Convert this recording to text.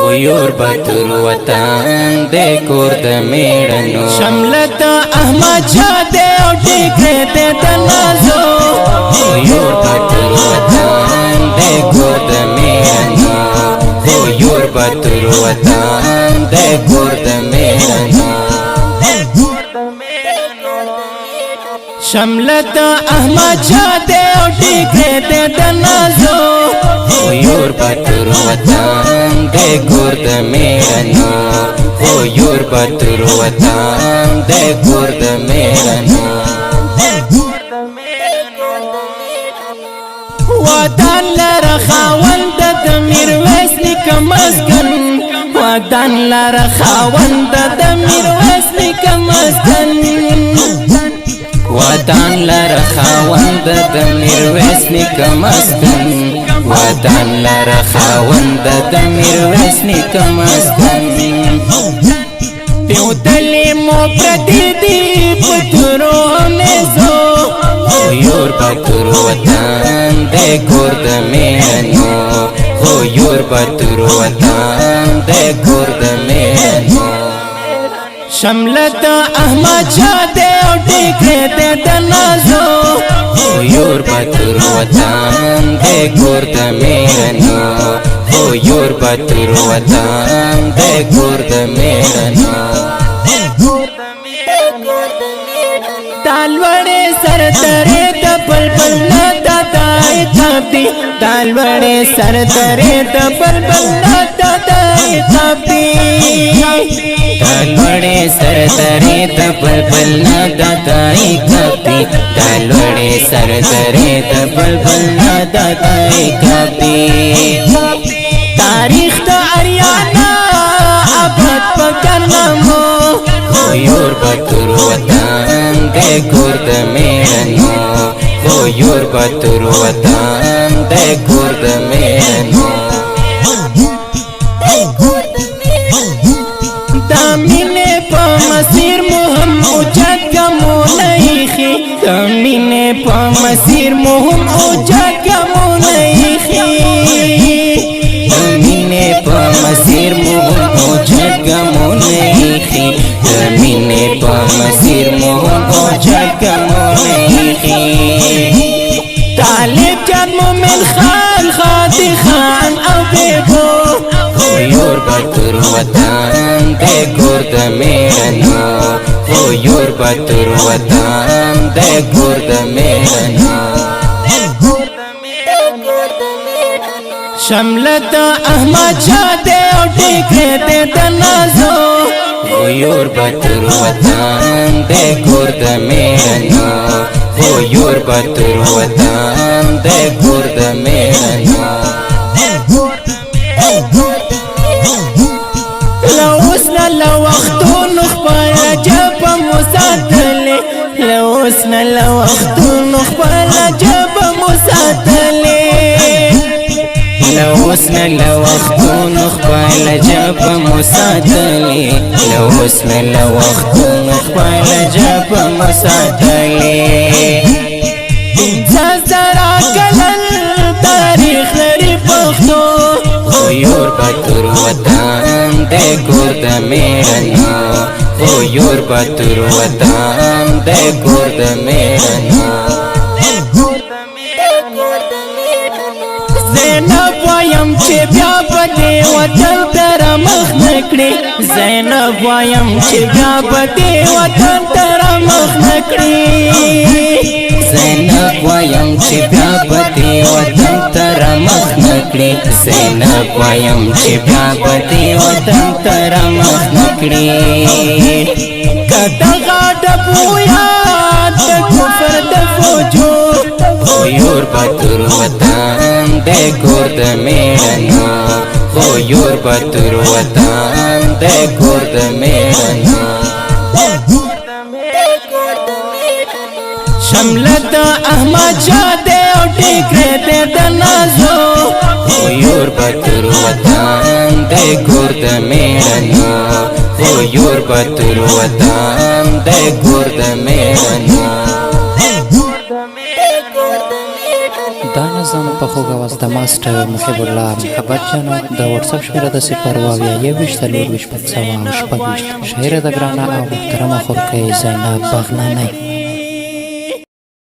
یور بطر وطن دے کورد میڑنو شملت احمد شاہ دے او ٹکرے دے دنازو یور بطر وطن دے کورد میڑنو یور بطر وطن دے کورد میڑنو شملت احمد شاہ دے او ٹکرے دے دنازو یور بطر وطن دے کورد میڑنو یور بطر وطن دے کورد میڑنو وطن لرا خاوند د میرویس نیکه مسکن وطن لرا خاوند د میرویس نیکه مسکن وطن لرا خاوند د میرویس نیکه مسکن وطن لرا خاوند د میرویس نیکه مسکن پیو دلی مو پردی دی پترو نیزو یور بطر وطن دے کورد میڑنو یور بطر وطن دے کورد میڑنو شملت احمد شاہ دے او ٹکرے دے دنازو یور بطر وطن دے کورد میڑنو یور بطر وطن دے کورد میڑنو تالوڑے سر درے د بلبل نہ دادائی تابی تالوڑے سر درے د بلبل نہ دادائی تابی تالوڑے سر درے د بلبل نہ دادائی کپی تالوڑے سر درے د بلبل نہ دادائی کپی تاریخ دا اریانا ابد پکرنمو یور بطر وطن دے کورد میڑنو یور بطر وطن دے کورد میڑنو دامین پا مسیر مهم اوجد گمو نیخی دامین پا مسیر مهم اوجد گمو نیخی دامین پا مسیر مهم اوجد گمو نیخی دامین پا مسیر مهم اوجد گمو نیخی طالب جان مومن خان خاطی خان او بیبو یور بطر وطن دے کورد میڑنو یور بطر وطن دے کورد میڑنو شملت احمد شاہ دے او ٹکرے دے دنازو یور بطر وطن دے کورد میڑنو یور بطر وطن دے کورد میڑنو لوسنا لوختون خپل جب مساتلے لوسنا لوختون خپل جب مساتلے لوسنا لوختون خپل جب مساتلے لوسنا لوختون خپل جب مساتلے زرا کلن تاریخ لري پښتو یور بطر وطن دے کورد میڑنو یور بطر وطن دے کورد میڑنو زینب وایم چې بیا پدې وطن تر مخ نکړي زینب وایم چې بیا پدې وطن تر مخ نکړي زینب وایم چې بیا پدې وطن تر مخ نکړي زینب وایم چې بیا پدې وطن تر مخ نکړي کته غاټ پویا د کفر د فوجو یور بطر وطن دے کورد میڑنو یور بطر وطن دے کورد میڑنو شملت احمد شاہ دے او ٹکرے دے دنازو یور بطر وطن دے کورد میڑنو یور بطر وطن دے کورد میڑنو نظم په خوږ اواز د ماسټر محب الله محبت جانو د واتساپ شمېره د 022 شاعر د ګرانه او محترمه خورکۍ زینب بغنانۍ.